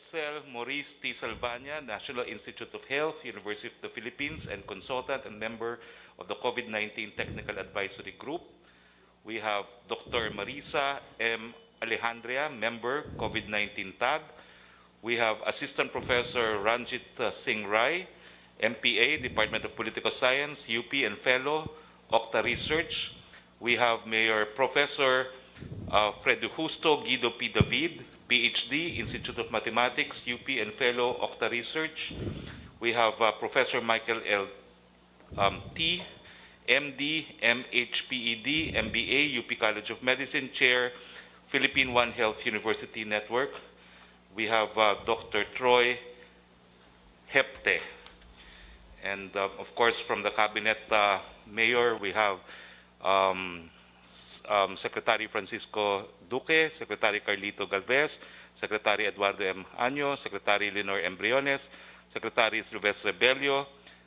Edsel Maurice T. Salvania, National Institute of Health, University of the Philippines, and consultant and member of the COVID-19 Technical Advisory Group. We have Dr. Marisa M. Alejandria, member, COVID-19 TAG. We have Assistant Professor Ranjit Singh Rai, MPA, Department of Political Science, UP, and Fellow, Octa Research. We have Mayor Professor Fredo Justo Guido P. David, PhD, Institute of Mathematics, UP, and Fellow, Octa Research. We have Professor Michael L. T., MD, MHPED, MBA, UP College of Medicine, Chair, Philippine One Health University Network. We have Dr. Troy Hepte. And of course, from the Cabinet Mayor, we have Secretary Francisco Duque, Secretary Carlito Galvez, Secretary Eduardo M. Año, Secretary Lenore M. Briones, Secretary Silvestre Bello,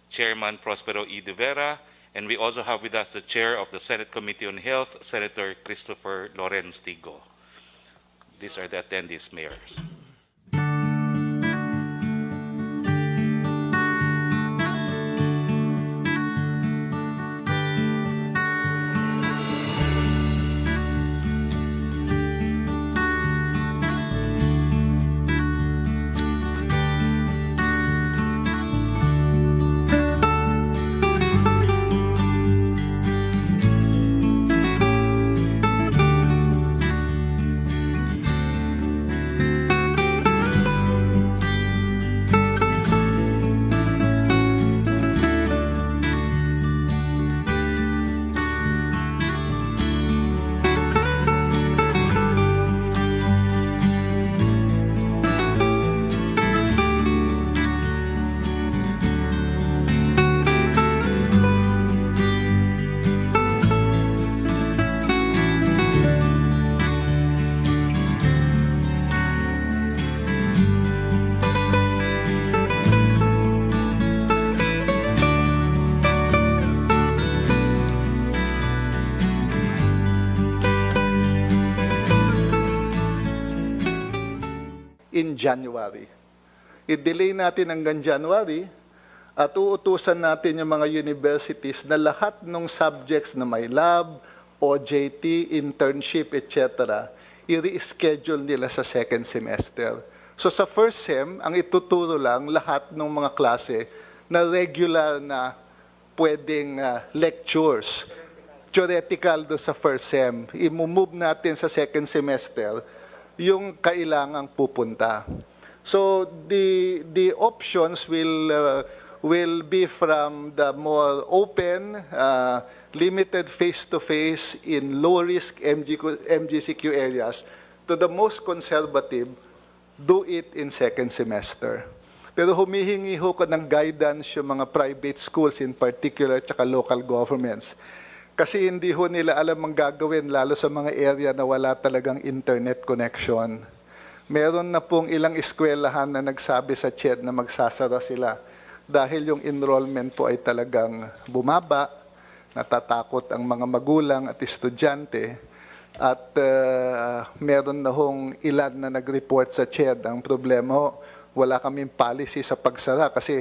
Chairman Prospero E. De Vera, and we also have with us the Chair of the Senate Committee on Health, Senator Christopher Lorenz Tigo. These are the attendees, mayors. In January. I-delay natin hanggang January at uutusan natin yung mga universities na lahat ng subjects na may lab, OJT, internship, etc., i-reschedule nila sa second semester. So sa first sem, ang ituturo lang lahat ng mga klase na regular na pwedeng lectures, theoretical do sa first sem. I-move natin sa second semester yung kailangang pupunta. So the options will be from the more open, limited face-to-face in low-risk MGCQ areas to the most conservative, do it in second semester. Pero humihingi ho ko ng guidance yung mga private schools in particular tsaka local governments. Kasi hindi ho nila alam ang gagawin, lalo sa mga area na wala talagang internet connection. Meron na pong ilang eskwelahan na nagsabi sa CHED na magsasara sila dahil yung enrollment po ay talagang bumaba, natatakot ang mga magulang at estudyante, at meron na hong ilan na nag-report sa CHED. Ang problema ho, wala kaming policy sa pagsara kasi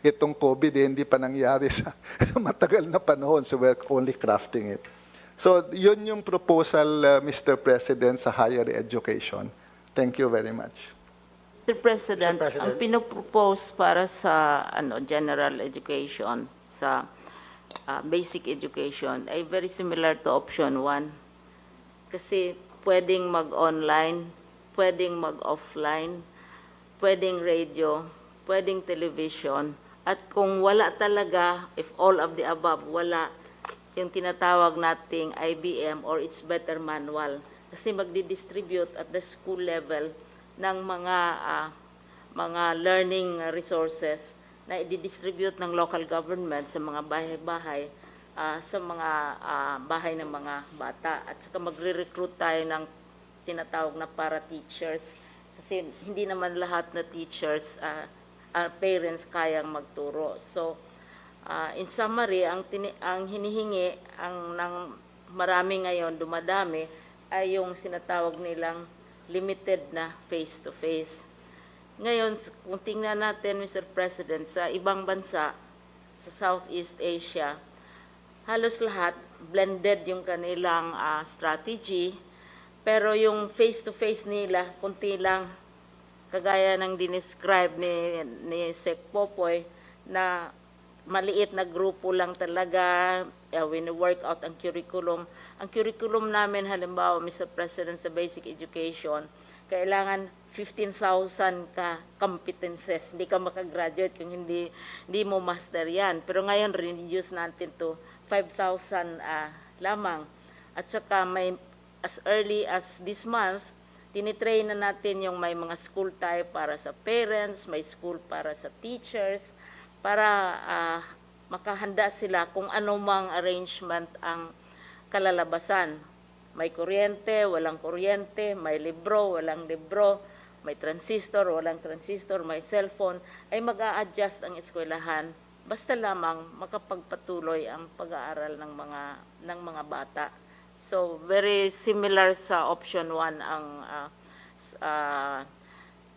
itong COVID hindi pa nangyari sa matagal na panahon, so we're only crafting it. So yun yung proposal, Mr. President, sa higher education. Thank you very much. Mr. President, ang pinopropose para sa general education, sa basic education, ay very similar to option 1. Kasi pwedeng mag-online, pwedeng mag-offline, pwedeng radio, pwedeng television, at kung wala talaga, if all of the above, wala yung tinatawag nating IBM or it's better manual. Kasi magdi-distribute at the school level ng mga learning resources na i-distribute ng local government sa mga bahay-bahay, sa mga bahay ng mga bata. At saka magre-recruit tayo ng tinatawag na para-teachers. Kasi hindi naman lahat na teachers, parents kayang magturo. So, in summary, ang hinihingi ng marami ngayon, dumadami, ay yung sinatawag nilang limited na face-to-face. Ngayon, kung tingnan natin, Mr. President, sa ibang bansa, sa Southeast Asia, halos lahat blended yung kanilang strategy, pero yung face-to-face nila, kunti lang, kagaya ng dinescribe ni Sec Popoy, na maliit na grupo lang talaga, wini-work out ang curriculum. Ang curriculum namin, halimbawa, Mr. President, sa basic education, kailangan 15,000 ka competences. Hindi ka makagraduate kung hindi mo master yan. Pero ngayon, reduce natin to 5,000 lamang. At saka may, as early as this month, tinitrain na natin yung may mga school tayo para sa parents, may school para sa teachers, para makahanda sila kung anumang arrangement ang kalalabasan. May kuryente, walang kuryente, may libro, walang libro, may transistor, walang transistor, may cellphone, ay mag-a-adjust ang eskwelahan. Basta lamang makapagpatuloy ang pag-aaral ng mga bata. So, very similar sa option 1 ang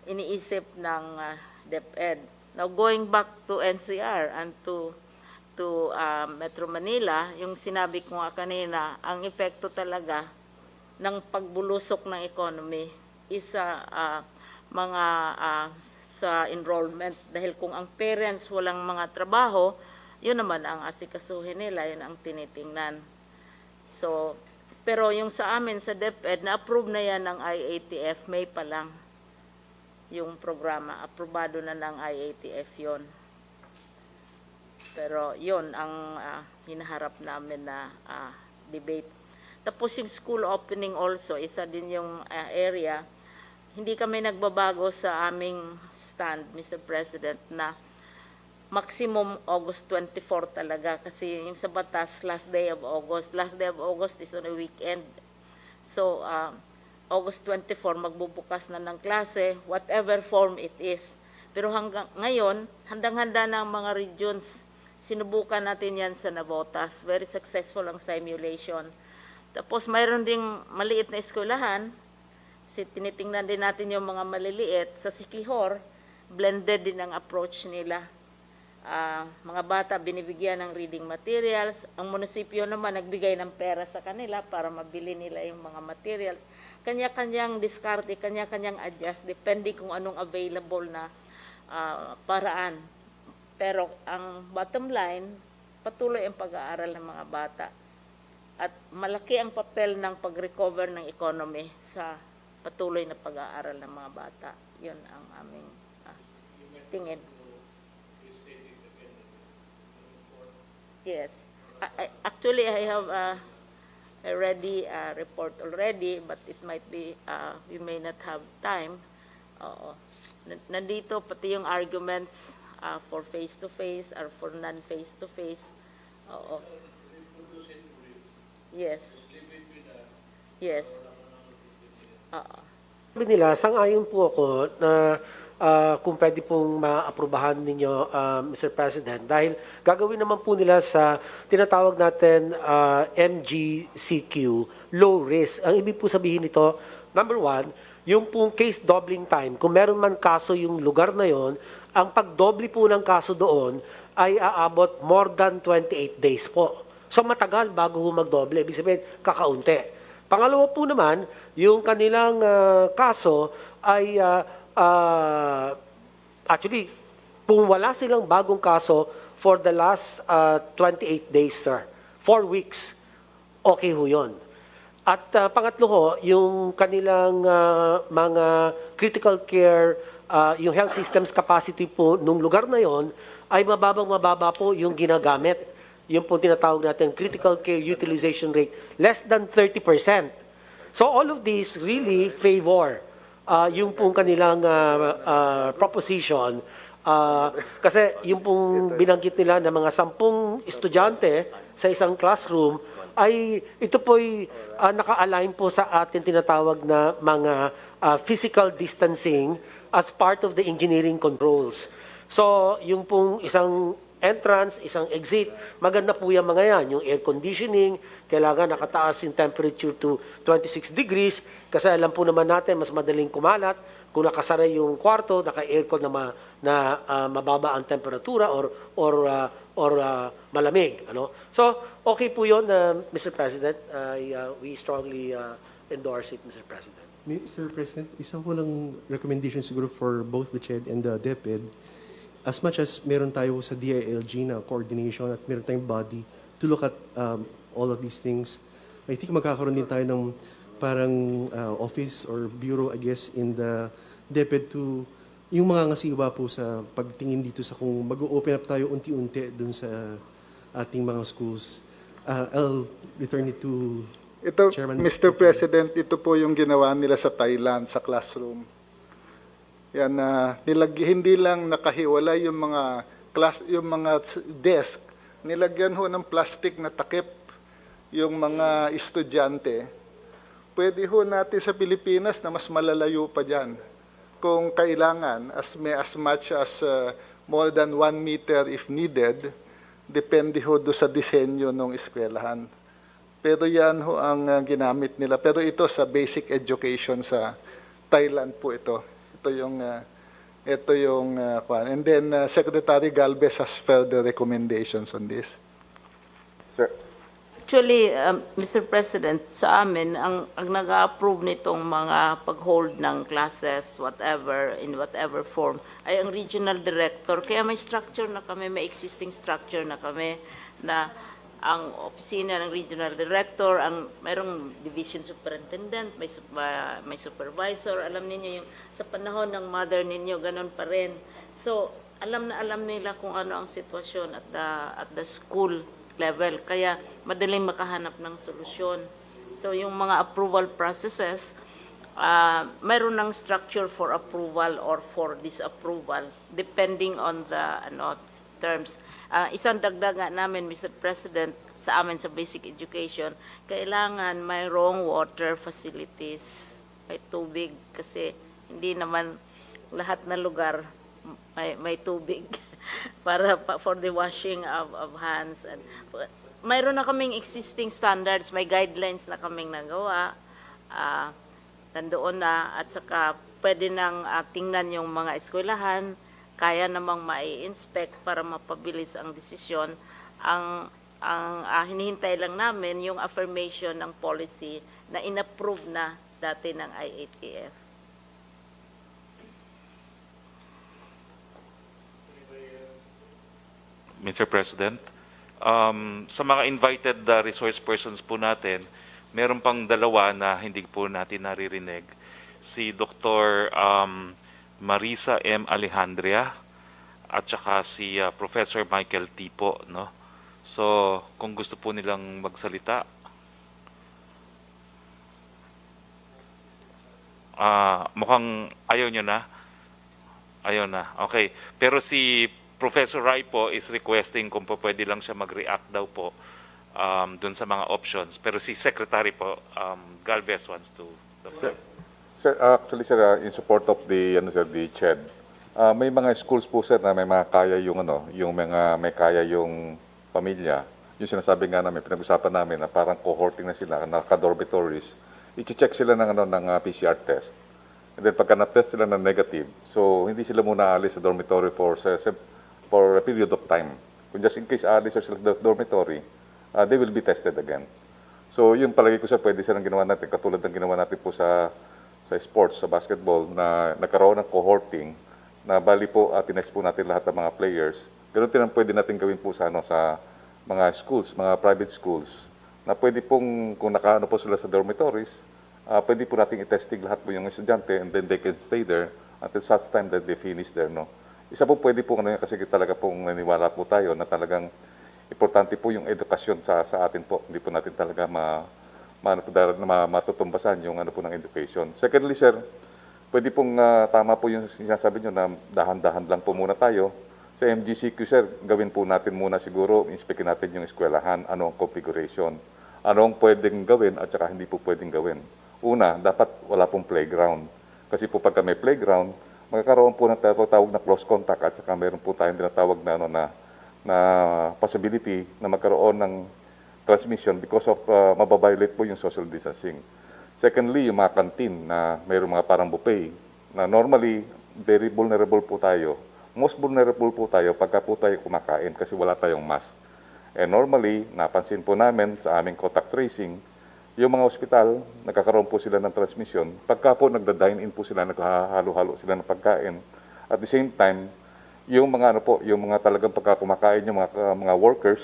iniisip ng DepEd. Now, going back to NCR and to Metro Manila, yung sinabi ko nga kanina, ang epekto talaga ng pagbulusok ng economy is sa enrollment. Dahil kung ang parents walang mga trabaho, yun naman ang asikasuhin nila, yun ang tinitingnan. So, pero yung sa amin sa DepEd, na-approve na yan ng IATF, May pa lang yung programa. Aprobado na ng IATF yon. Pero yun ang hinaharap namin na debate. Tapos yung school opening also, isa din yung area. Hindi kami nagbabago sa aming stand, Mr. President, na maximum August 24 talaga. Kasi yung sa batas, last day of August. Last day of August is on a weekend. So, August 24, magbubukas na ng klase, whatever form it is. Pero hanggang ngayon, handang-handa na ang mga regions. Sinubukan natin yan sa Navotas. Very successful ang simulation. Tapos mayroon ding maliit na eskwelahan. Tinitingnan din natin yung mga maliliit. Sa Siquijor, blended din ang approach nila. Mga bata binibigyan ng reading materials. Ang munisipyo naman nagbigay ng pera sa kanila para mabili nila yung mga materials. Kanya-kanyang diskarte, kanya-kanyang adjust, depende kung anong available na paraan. Pero ang bottom line, patuloy ang pag-aaral ng mga bata. At malaki ang papel ng pag-recover ng economy sa patuloy na pag-aaral ng mga bata. Yun ang aming tingin. Yes. Actually, I have a ready report already, but it might be, we may not have time. Nandito pati yung arguments for face-to-face or for non-face-to-face. Oo. Yes. Yes. Oo. Sabi nila, sang-ayon po ako na kung pwede pong maaprubahan ninyo, Mr. President, dahil gagawin naman po nila sa tinatawag natin MGCQ, low risk. Ang ibig po sabihin nito, number 1, yung pong case doubling time, kung meron man kaso yung lugar na yon, ang pagdoble po ng kaso doon ay aabot more than 28 days po. So matagal bago magdoble, ibig sabihin kakaunti. Pangalawa po naman, yung kanilang kaso ay actually, kung wala silang bagong kaso for the last 28 days, sir, 4 weeks, okay ho yun. At pangatlo ho, yung kanilang mga critical care, yung health systems capacity po nung lugar na yon ay mababa po yung ginagamit. Yung po tinatawag natin critical care utilization rate, less than 30%. So all of these really favor yung pong kanilang proposition. Kasi yung pong binanggit nila na mga 10 estudyante sa isang classroom ay ito po'y naka-align po sa ating tinatawag na mga physical distancing as part of the engineering controls. So, yung pong isang entrance, isang exit, maganda po yung mga yan. Yung air conditioning, kailangan nakataas yung temperature to 26 degrees kasi alam po naman natin, mas madaling kumalat kung nakasara yung kwarto, naka-aircon mababa ang temperatura or malamig. Ano? So, okay po yun, Mr. President. We strongly endorse it, Mr. President. Mr. President, isa ko lang recommendation siguro for both the CHED and the DepEd. As much as meron tayo sa DILG na coordination at meron tayong body to look at all of these things, I think magkakaroon din tayo ng parang office or bureau, I guess, in the DepEd to yung mga ngasiwa po sa pagtingin dito sa kung mag-open up tayo unti-unti dun sa ating mga schools. I'll return it to Ito, Chairman. Mr. President, ito po yung ginawa nila sa Thailand, sa classroom. Yan, hindi lang nakahiwalay yung mga desk, nilagyan ho ng plastic na takip yung mga estudyante. Pwede ho natin sa Pilipinas na mas malalayo pa dyan. Kung kailangan, as much as more than 1 meter if needed, depende ho do sa disenyo ng eskwelahan. Pero yan ho ang ginamit nila. Pero ito sa basic education sa Thailand po ito. Ito yung and then Secretary Galvez has further recommendations on this. Sir. Actually, Mr. President, sa amin, ang nag-approve nitong mga pag-hold ng classes, whatever, in whatever form, ay ang regional director. Kaya may structure na kami, may existing structure na kami na ang opisina ng regional director, mayroong division superintendent, may supervisor. Alam ninyo yung sa panahon ng mother ninyo, ganun pa rin. So, alam nila kung ano ang sitwasyon at the school level. Kaya madaling makahanap ng solusyon. So, yung mga approval processes, mayroon ng structure for approval or for disapproval depending on the terms. Isang dagdag nga namin, Mr. President, sa amin sa basic education, kailangan mayroong water facilities, may tubig, kasi hindi naman lahat na lugar may tubig for the washing of hands. And mayroon na kaming existing standards, may guidelines na kaming nagawa, nandoon na, at saka pwede nang tingnan yung mga eskwelahan, kaya namang mai-inspect para mapabilis ang desisyon. Ang hinihintay lang namin yung affirmation ng policy na inapprove na dati ng IATF. Mr. President, sa mga invited resource persons po natin, meron pang dalawa na hindi po natin naririnig. Si Dr. Marisa M. Alejandria at saka si Professor Michael Tipo, no? So, kung gusto po nilang magsalita, mukhang ayaw nyo na. Ayaw na. Okay. Pero si Professor Rai po is requesting kung po pwede lang siya mag-react daw po dun sa mga options. Pero si Secretary po, Galvez wants to the floor. Sir, actually, sir, in support of the CHED, may mga schools po, sir, na may mga kaya yung may kaya yung pamilya. Yung sinasabi nga namin, pinag-usapan namin na parang cohorting na sila, naka-dormitories. I-check sila ng PCR test. And then pagka na-test sila ng negative, so hindi sila muna alis sa dormitory for a period of time. Kung just in case alis sila sa dormitory, they will be tested again. So yun palagi ko, sir, pwede silang ginawa natin, katulad ng ginawa natin po sa sports, sa basketball, na nagkaroon ng cohorting, na bali po, tinest po natin lahat ng mga players. Ganun din ang pwede natin gawin po sa mga schools, mga private schools, na pwede pong, kung nakaano po sila sa dormitories, pwede po natin i-testing lahat po yung estudyante, and then they can stay there until such time that they finish there, no? Isa po pwede po, kasi talaga pong naniwala po tayo na talagang importante po yung edukasyon sa atin po. Hindi po natin talaga matutumbasan yung po ng education. Secondly, sir, pwede pong tama po yung sinasabi nyo na dahan-dahan lang po muna tayo. Sa MGCQ, sir, gawin po natin muna siguro, inspekin natin yung eskwelahan, ano ang configuration, ano ang pwedeng gawin at saka hindi po pwedeng gawin. Una, dapat wala pong playground. Kasi po pagka may playground, magkakaroon po ng tawag na close contact at saka meron po tayong tinatawag na possibility na magkaroon ng transmission because of mababiolate po yung social distancing. Secondly, yung mga canteen na mayroong mga parang buffet, na normally, very vulnerable po tayo. Most vulnerable po tayo pagka po tayo kumakain kasi wala tayong mask. And normally, napansin po namin sa aming contact tracing, yung mga ospital, nagkakaroon po sila ng transmission. Pagka po nagda-dine-in po sila, naghahalo-halo sila ng pagkain. At the same time, yung mga ano po, yung mga talagang pagkakumakain, yung mga workers,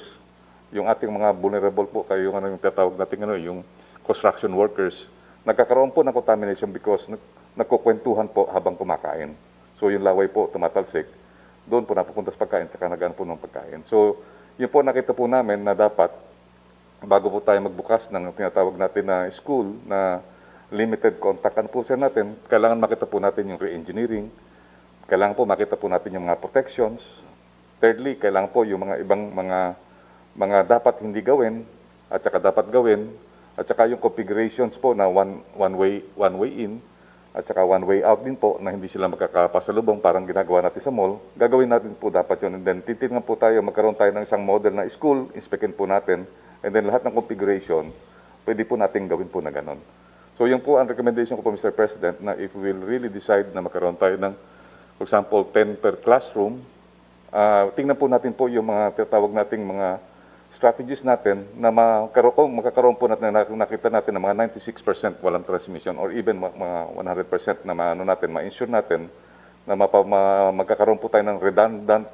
yung ating mga vulnerable po, kayo yung ano yung tatawag natin ano, yung construction workers, nagkakaroon po ng contamination because nagkukwentuhan po habang kumakain. So yung laway po tumatalsik, doon po napupunta sa pagkain, saka nagaan po ng pagkain. So yun po nakita po namin na dapat, bago po tayo magbukas ng tinatawag natin na school, na limited contact po siya natin, kailangan makita po natin yung re-engineering, kailangan po makita po natin yung mga protections. Thirdly, kailangan po yung mga ibang mga dapat hindi gawin, at saka dapat gawin, at saka yung configurations po na one way in, at saka one way out din po na hindi sila magkakapasalubong parang ginagawa natin sa mall. Gagawin natin po dapat yun. And then titignan po tayo, magkaroon tayo ng isang model na school, inspekin po natin, and then lahat ng configuration, pwede po natin gawin po na ganon. So yun po ang recommendation ko po, Mr. President, na if we will really decide na magkaroon tayo ng, for example, 10 per classroom, tingnan po natin po yung mga tinatawag nating mga strategies natin na magkakaroon po natin, nakita natin na mga 96% walang transmission or even mga 100% na ma-ensure natin na magkakaroon po tayo ng redundant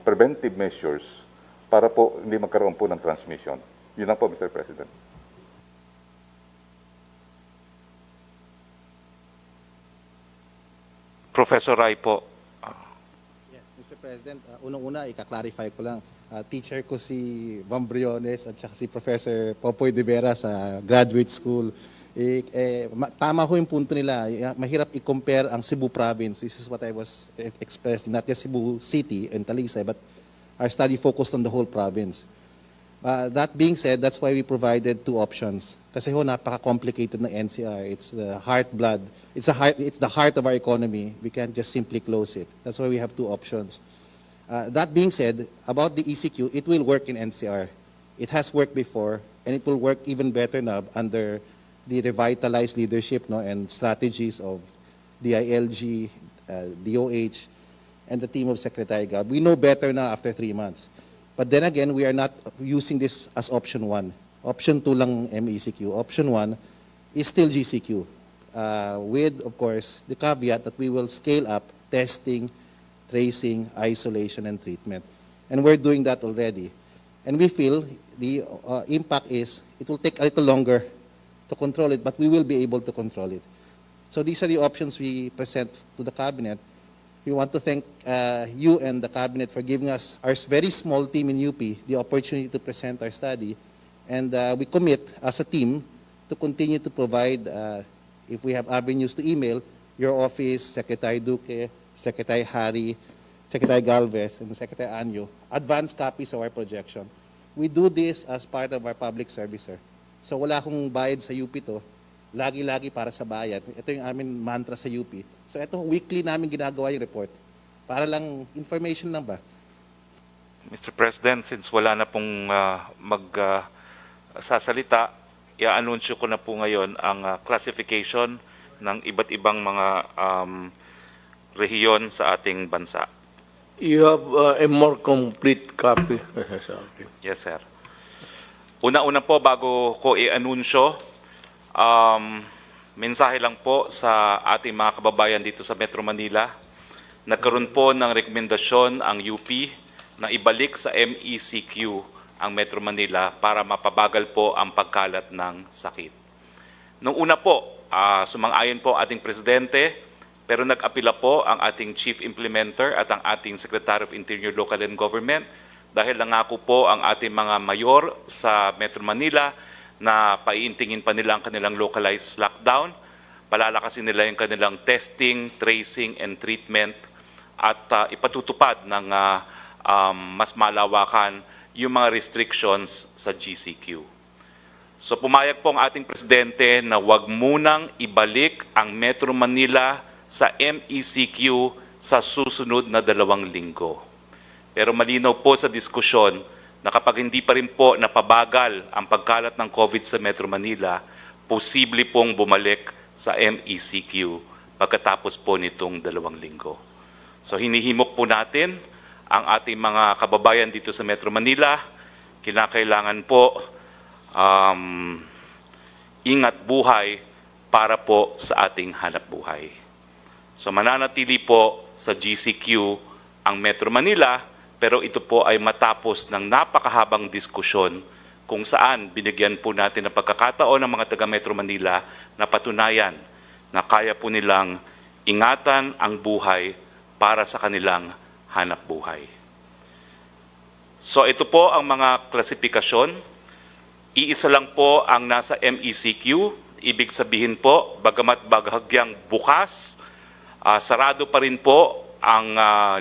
preventive measures para po hindi magkaroon po ng transmission. Yun lang po, Mr. President. Professor Rai po. Yeah, Mr. President, unang-una, ika-clarify ko lang. Teacher ko si Van Briones at saka si Professor Popoy de Vera sa graduate school. Tama ho yung punto nila. Mahirap i-compare ang Cebu province. This is what I was expressing. Not just Cebu City and Talisay, but our study focused on the whole province. That being said, that's why we provided two options. Kasi ho, napaka-complicated ng NCR. It's the heart-blood. It's the heart of our economy. We can't just simply close it. That's why we have two options. That being said, about the ECQ, it will work in NCR. It has worked before, and it will work even better now under the revitalized leadership and strategies of DILG, DOH, and the team of Secretary Gab. We know better now after 3 months. But then again, we are not using this as option 1. Option 2 lang MECQ. Option 1 is still GCQ, with, of course, the caveat that we will scale up testing, tracing, isolation, and treatment. And we're doing that already. And we feel the impact is it will take a little longer to control it, but we will be able to control it. So these are the options we present to the Cabinet. We want to thank you and the Cabinet for giving us, our very small team in UP, the opportunity to present our study. And we commit as a team to continue to provide, if we have avenues to email, your office, Secretary Duque, Secretary Harry, Secretary Galvez, and Secretary Anyo, advanced copies of our projection. We do this as part of our public service, sir. So wala akong bayad sa UP to, lagi-lagi para sa bayan. Ito yung aming mantra sa UP. So ito, weekly namin ginagawa yung report. Para lang, information lang ba? Mr. President, since wala na pong sasalita, i-anunsyo ko na po ngayon ang classification ng iba't ibang mga rehiyon sa ating bansa. You have a more complete copy. Yes, sir. Una-una po, bago ko i-anunsyo, mensahe lang po sa ating mga kababayan dito sa Metro Manila. Nagkaroon po ng rekomendasyon ang UP na ibalik sa MECQ ang Metro Manila para mapabagal po ang pagkalat ng sakit. Nung una po, sumang-ayon po ating Presidente, pero nag-apila po ang ating Chief Implementer at ang ating Secretary of Interior, Local and Government dahil nangako po ang ating mga mayor sa Metro Manila na paiintingin pa nila ang kanilang localized lockdown, palalakasin nila yung kanilang testing, tracing, and treatment at ipatutupad ng mas malawakan yung mga restrictions sa GCQ. So pumayag po ang ating Presidente na huwag munang ibalik ang Metro Manila sa MECQ sa susunod na 2 linggo. Pero malinaw po sa diskusyon na kapag hindi pa rin po napabagal ang pagkalat ng COVID sa Metro Manila, posible pong bumalik sa MECQ pagkatapos po nitong 2 linggo. So hinihimok po natin ang ating mga kababayan dito sa Metro Manila. Kinakailangan po ingat buhay para po sa ating hanap buhay. So mananatili po sa GCQ ang Metro Manila, pero ito po ay matapos ng napakahabang diskusyon kung saan binigyan po natin ng pagkakataon ng mga taga Metro Manila na patunayan na kaya po nilang ingatan ang buhay para sa kanilang hanap buhay. So ito po ang mga klasifikasyon. Iisa lang po ang nasa MECQ. Ibig sabihin po, bagamat bahagyang bukas, sarado pa rin po ang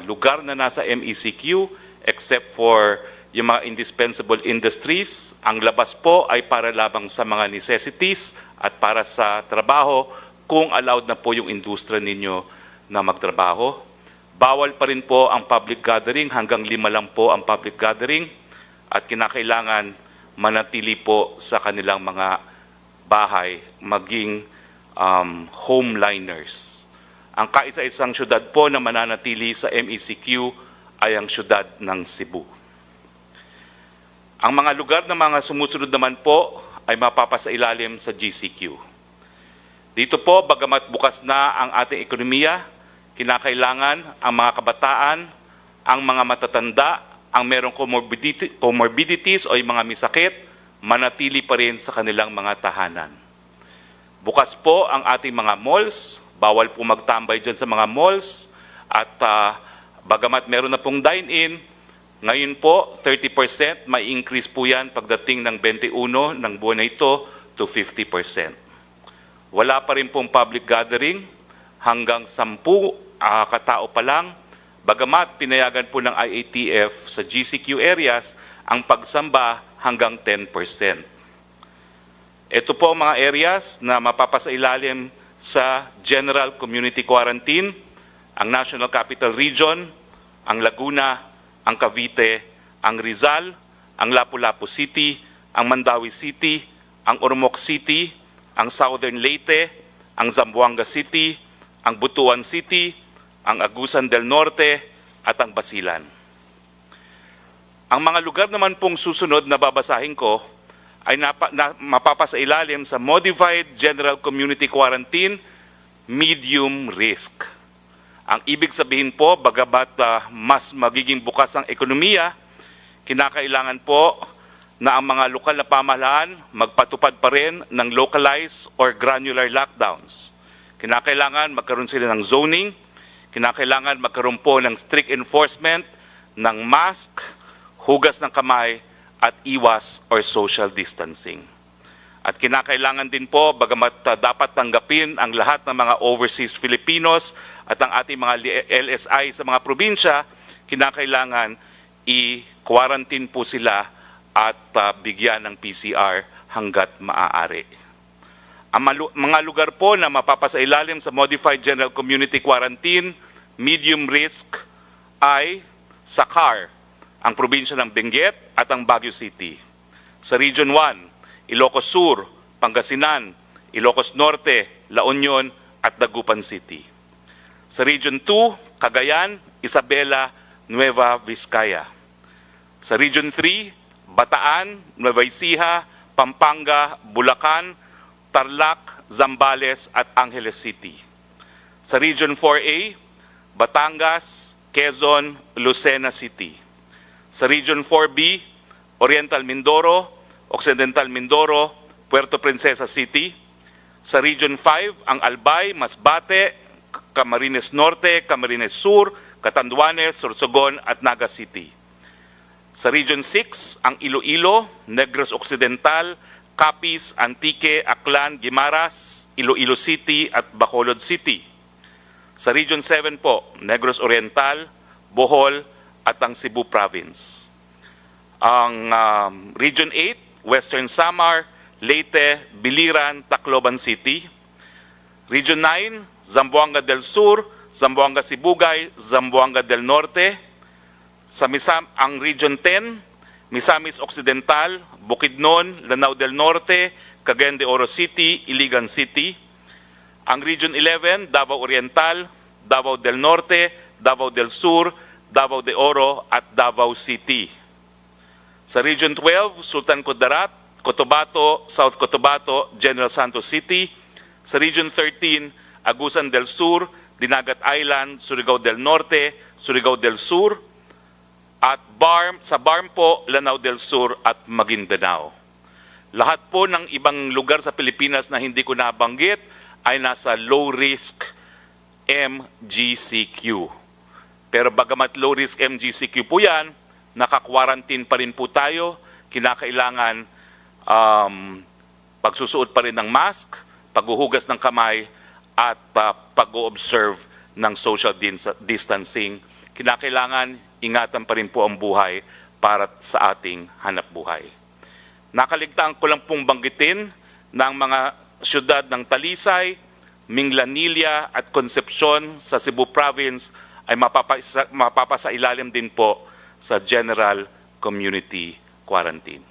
lugar na nasa MECQ except for yung mga indispensable industries. Ang labas po ay para labang sa mga necessities at para sa trabaho kung allowed na po yung industriya ninyo na magtrabaho. Bawal pa rin po ang public gathering, hanggang 5 lang po ang public gathering at kinakailangan manatili po sa kanilang mga bahay, maging homeliners. Ang kaisa-isang syudad po na mananatili sa MECQ ay ang syudad ng Cebu. Ang mga lugar ng mga sumusunod naman po ay mapapasailalim sa GCQ. Dito po, bagamat bukas na ang ating ekonomiya, kinakailangan ang mga kabataan, ang mga matatanda, ang merong comorbidities o yung mga misakit, manatili pa rin sa kanilang mga tahanan. Bukas po ang ating mga malls, bawal po magtambay dyan sa mga malls, at bagamat meron na pong dine-in, ngayon po 30%, may increase po yan pagdating ng 21 ng buwan na ito to 50%. Wala pa rin pong public gathering, hanggang 10 katao pa lang, bagamat pinayagan po ng IATF sa GCQ areas ang pagsamba hanggang 10%. Ito po ang mga areas na mapapasailalim sa General Community Quarantine, ang National Capital Region, ang Laguna, ang Cavite, ang Rizal, ang Lapu-Lapu City, ang Mandawi City, ang Ormoc City, ang Southern Leyte, ang Zamboanga City, ang Butuan City, ang Agusan del Norte, at ang Basilan. Ang mga lugar naman pong susunod na babasahin ko ay mapapasailalim sa Modified General Community Quarantine, medium risk. Ang ibig sabihin po, bagamat mas magiging bukas ang ekonomiya, kinakailangan po na ang mga lokal na pamahalaan magpatupad pa rin ng localized or granular lockdowns. Kinakailangan magkaroon sila ng zoning, kinakailangan magkaroon po ng strict enforcement ng mask, hugas ng kamay, at iwas or social distancing. At kinakailangan din po, bagamat dapat tanggapin ang lahat ng mga overseas Filipinos at ang ating mga LSI sa mga probinsya, kinakailangan i-quarantine po sila at bigyan ng PCR hanggat maaari. Ang mga lugar po na mapapasailalim sa Modified General Community Quarantine, medium risk, ay Sakar, ang probinsya ng Benguet at ang Baguio City. Sa Region 1, Ilocos Sur, Pangasinan, Ilocos Norte, La Union at Dagupan City. Sa Region 2, Cagayan, Isabela, Nueva Vizcaya. Sa Region 3, Bataan, Nueva Ecija, Pampanga, Bulacan, Tarlac, Zambales at Angeles City. Sa Region 4A, Batangas, Quezon, Lucena City. Sa Region 4B, Oriental Mindoro, Occidental Mindoro, Puerto Princesa City. Sa Region 5, ang Albay, Masbate, Camarines Norte, Camarines Sur, Catanduanes, Sorsogon at Naga City. Sa Region 6, ang Iloilo, Negros Occidental, Capiz, Antique, Aklan, Guimaras, Iloilo City at Bacolod City. Sa Region 7 po, Negros Oriental, Bohol at ang Cebu Province. Ang Region 8, Western Samar, Leyte, Biliran, Tacloban City. Region 9, Zamboanga del Sur, Zamboanga Sibugay, Zamboanga del Norte. Sa ang Region 10, Misamis Occidental, Bukidnon, Lanao del Norte, Cagayan de Oro City, Iligan City. Ang Region 11, Davao Oriental, Davao del Norte, Davao del Sur, Davao de Oro at Davao City. Sa Region 12, Sultan Kudarat, Cotabato, South Cotabato, General Santos City. Sa Region 13, Agusan del Sur, Dinagat Island, Surigao del Norte, Surigao del Sur, at sa BARM po, Lanao del Sur at Maguindanao. Lahat po ng ibang lugar sa Pilipinas na hindi ko nabanggit ay nasa low-risk MGCQ. Pero bagamat low-risk MGCQ po yan, naka-quarantine pa rin po tayo, kinakailangan pagsusuot pa rin ng mask, paghuhugas ng kamay, at pag-observe ng social distancing. Kinakailangan ingatan pa rin po ang buhay para sa ating hanap buhay. Nakaligtaan ko lang pong banggitin ng mga syudad ng Talisay, Minglanilla at Concepcion sa Cebu Province ay mapapasailalim din po sa General Community Quarantine.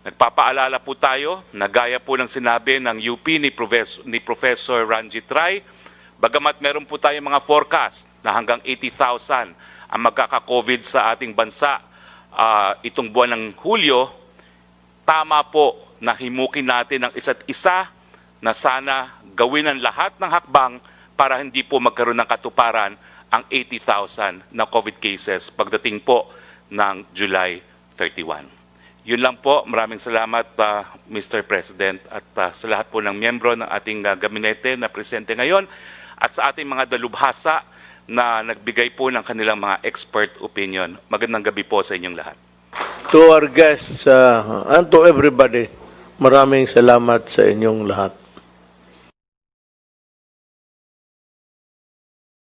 Nagpapaalala po tayo na gaya po ng sinabi ng UP ni Professor Ranjit Rai, bagamat meron po tayong mga forecast na hanggang 80,000 ang magkaka-COVID sa ating bansa itong buwan ng Hulyo, tama po na himukin natin ang isa't isa na sana gawin ang lahat ng hakbang para hindi po magkaroon ng katuparan ang 80,000 na COVID cases pagdating po ng July 31. Yun lang po. Maraming salamat, Mr. President, at sa lahat po ng miyembro ng ating gabinete na presente ngayon at sa ating mga dalubhasa na nagbigay po ng kanilang mga expert opinion. Magandang gabi po sa inyong lahat. To our guests and to everybody, maraming salamat sa inyong lahat.